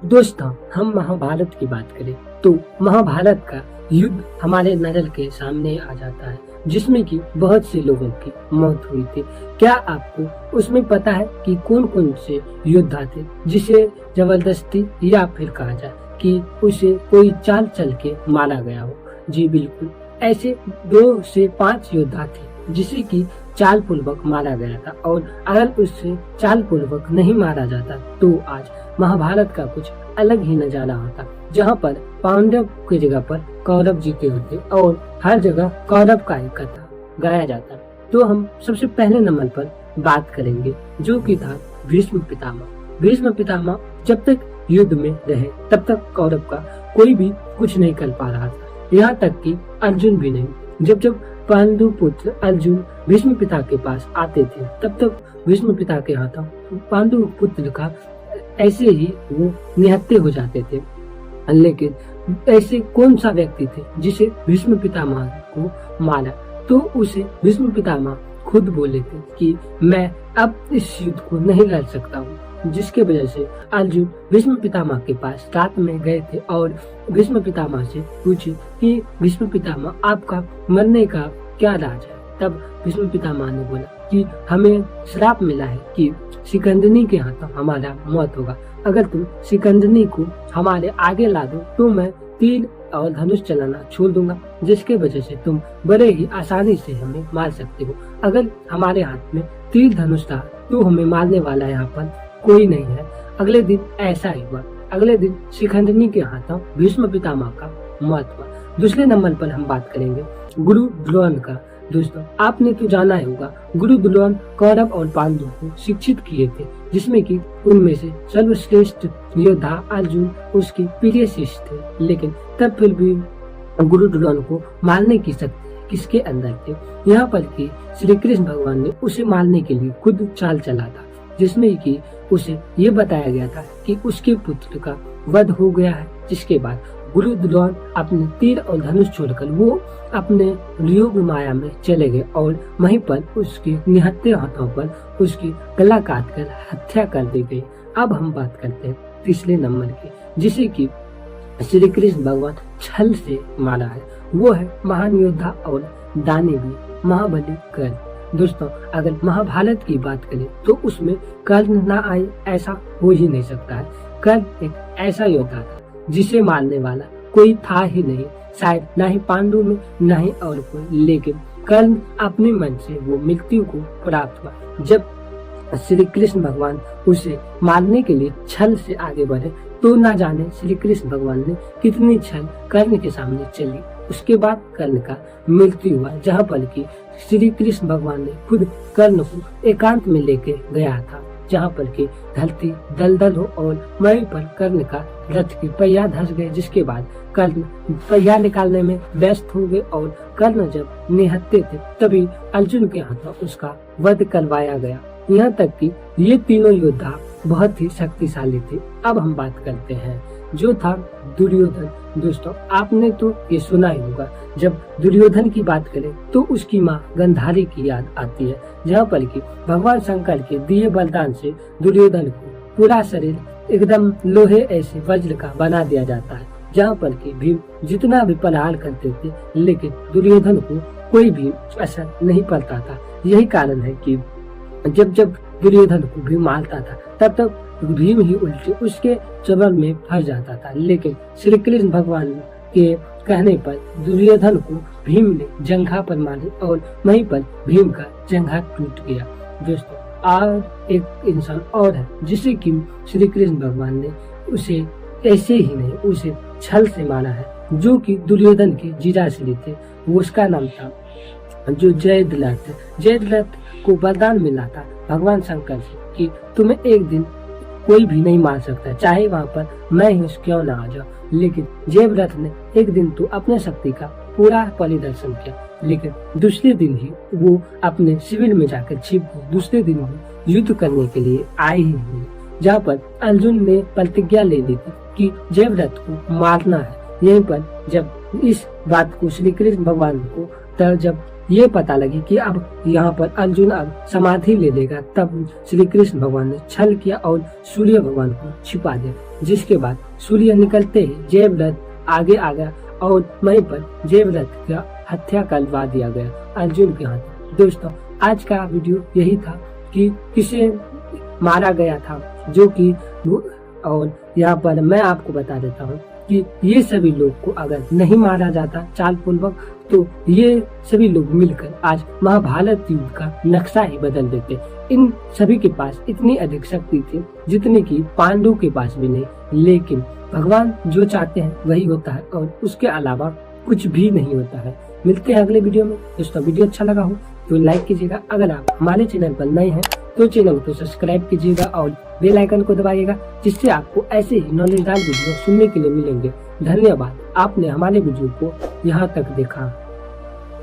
दोस्तों, हम महाभारत की बात करें तो महाभारत का युद्ध हमारे नजर के सामने आ जाता है, जिसमें कि बहुत से लोगों की मौत हुई थी। क्या आपको उसमें पता है कि कौन कौन से योद्धा थे जिसे जबरदस्ती या फिर कहा जाए कि उसे कोई चाल चल के मारा गया हो? जी बिल्कुल, ऐसे 2 से 5 योद्धा थे जिसे कि चाल पूर्वक मारा गया था, और अगर उससे चाल पूर्वक नहीं मारा जाता तो आज महाभारत का कुछ अलग ही नजारा होता, जहाँ पर पांडव की जगह पर कौरव जीते होते और हर जगह कौरव का ही कथा गाया जाता। तो हम सबसे पहले नंबर पर बात करेंगे जो कि था भीष्म पितामह। भीष्म पितामह जब तक युद्ध में रहे तब तक कौरव का कोई भी कुछ नहीं कर पा रहा था, यहाँ तक कि अर्जुन भी नहीं। जब जब पांडु पुत्र अर्जुन भीष्म पिता के पास आते थे तब तक भीष्म पिता के हाथों पांडु पुत्र का ऐसे ही वो निहत्थे हो जाते थे। लेकिन ऐसे कौन सा व्यक्ति थे जिसे भीष्म पितामह को मारा? तो उसे भीष्म पितामह खुद बोले थे कि मैं अब इस युद्ध को नहीं लड़ सकता हूँ, जिसके वजह से अर्जुन भीष्म पितामह के पास रात में गए थे और भीष्म पितामह से पूछे कि भीष्म पितामह आपका मरने का क्या राज है? तब भीष्म पितामह ने बोला कि हमें श्राप मिला है कि सिकंदनी के हाथों हमारा मौत होगा। अगर तुम सिकंदनी को हमारे आगे ला दो तो मैं तीर और धनुष चलाना छोड़ दूंगा, जिसके वजह से तुम बड़े ही आसानी से हमें मार सकते हो। अगर हमारे हाथ में तीर धनुष था तो हमें मारने वाला यहाँ पर कोई नहीं है। अगले दिन ऐसा ही हुआ। अगले दिन सिकंदनी के हाथों भीष्म पितामह का मौत हुआ। दूसरे नंबर पर हम बात करेंगे गुरु द्रोण का। दोस्तों, आपने तो जाना ही होगा, गुरु द्रोण कौरव और पांडु को शिक्षित किए थे, जिसमें कि उनमें से सर्वश्रेष्ठ योद्धा अर्जुन उसके प्रिय शिष्य थे। लेकिन तब फिर भी गुरु द्रोण को मारने की शक्ति किसके अंदर थी? यहाँ पर कि श्री कृष्ण भगवान ने उसे मारने के लिए खुद चाल चला था, जिसमें कि उसे ये बताया गया था कि उसके पुत्र का वध हो गया है। जिसके बाद गुरु द्रोण अपने तीर और धनुष छोड़कर वो अपने योग माया में चले गए और वहीं पर उसके निहत्थे हाथों पर उसकी गला काट कर हत्या कर दी गई। अब हम बात करते हैं तीसरे नंबर की, जिसे कि श्री कृष्ण भगवान छल से मारा है। वो है महान योद्धा और दानी भी महाबली कर्ण। दोस्तों, अगर महाभारत की बात करें तो उसमें कर्ण ना आए ऐसा हो ही नहीं सकता है। कर्ण एक ऐसा योद्धा था जिसे मारने वाला कोई था ही नहीं, शायद ना ही पांडु में ना ही और कोई। लेकिन कर्ण अपने मन से वो मृत्यु को प्राप्त हुआ। जब श्री कृष्ण भगवान उसे मारने के लिए छल से आगे बढ़े तो ना जाने श्री कृष्ण भगवान ने कितनी छल कर्ण के सामने चली। उसके बाद कर्ण का मृत्यु हुआ, जहाँ पर कि श्री कृष्ण भगवान ने खुद कर्ण को एकांत में लेके गया था, जहाँ पर कि धरती दलदल हो और वहीं पर कर्ण का रथ के पहिया धस गए। जिसके बाद कर्ण पहिया निकालने में व्यस्त हो गए और कर्ण जब निहत्थे थे तभी अर्जुन के हाथों उसका वध करवाया गया। यहाँ तक कि ये तीनों योद्धा बहुत ही शक्तिशाली थे। अब हम बात करते हैं जो था दुर्योधन। दोस्तों, आपने तो ये सुना ही होगा, जब दुर्योधन की बात करें तो उसकी माँ गंधारी की याद आती है, जहाँ पर कि भगवान शंकर के दिए वरदान से दुर्योधन को पूरा शरीर एकदम लोहे ऐसे वज्र का बना दिया जाता है, जहाँ पर कि भीम जितना भी प्रहार करते थे लेकिन दुर्योधन को कोई भी असर नहीं पड़ता था। यही कारण है कि जब जब दुर्योधन को भीम मारता था तब तक भीम ही उल्टे उसके चरण में फंस जाता था। लेकिन श्री कृष्ण भगवान के कहने पर दुर्योधन को भीम ने जंघा पर मारी और वहीं पर भीम का जंघा टूट गया। दोस्तों, और एक इंसान और है जिसे कि श्री कृष्ण भगवान ने उसे ऐसे ही नहीं उसे छल से मारा है, जो कि दुर्योधन के जीजाश्री थे। वो उसका नाम था जो जयद्रथ। जयद्रथ को वरदान मिला था भगवान शंकर से कि तुम्हें एक दिन कोई भी नहीं मार सकता, चाहे वहाँ पर मैं ही क्यों ना आ जाऊं। लेकिन जयद्रथ ने एक दिन तो अपने शक्ति का पूरा परिदर्शन किया, लेकिन दूसरे दिन ही वो अपने शिविर में जाकर छिप गए। दूसरे दिन वो युद्ध करने के लिए आए ही नहीं, जहाँ पर अर्जुन ने प्रतिज्ञा ले ली थी कि जयद्रथ को मारना है। यहीं पर जब इस बात को श्री कृष्ण भगवान को जब ये पता लगी कि अब यहाँ पर अर्जुन अब समाधि ले लेगा, तब श्री कृष्ण भगवान ने छल किया और सूर्य भगवान को छिपा दिया, जिसके बाद सूर्य निकलते ही जयव्रत आगे आ गया और वहीं पर जयव्रत का हत्या करवा दिया गया अर्जुन के हाथ। दोस्तों, आज का वीडियो यही था कि किसे मारा गया था, जो कि और यहाँ पर मैं आपको बता देता हूँ कि ये सभी लोग को अगर नहीं मारा जाता चाल पूर्वक, तो ये सभी लोग मिलकर आज महाभारत युद्ध का नक्शा ही बदल देते। इन सभी के पास इतनी अधिक शक्ति थी जितनी कि पांडु के पास भी नहीं, लेकिन भगवान जो चाहते हैं वही होता है और उसके अलावा कुछ भी नहीं होता है। मिलते हैं अगले वीडियो में। दोस्तों, वीडियो अच्छा लगा हो तो लाइक कीजिएगा, अगर आप हमारे चैनल पर नए हैं तो चैनल को सब्सक्राइब कीजिएगा और बेल आइकन को दबाइएगा, जिससे आपको ऐसे ही नॉलेजदार वीडियो सुनने के लिए मिलेंगे। धन्यवाद, आपने हमारे वीडियो को यहाँ तक देखा।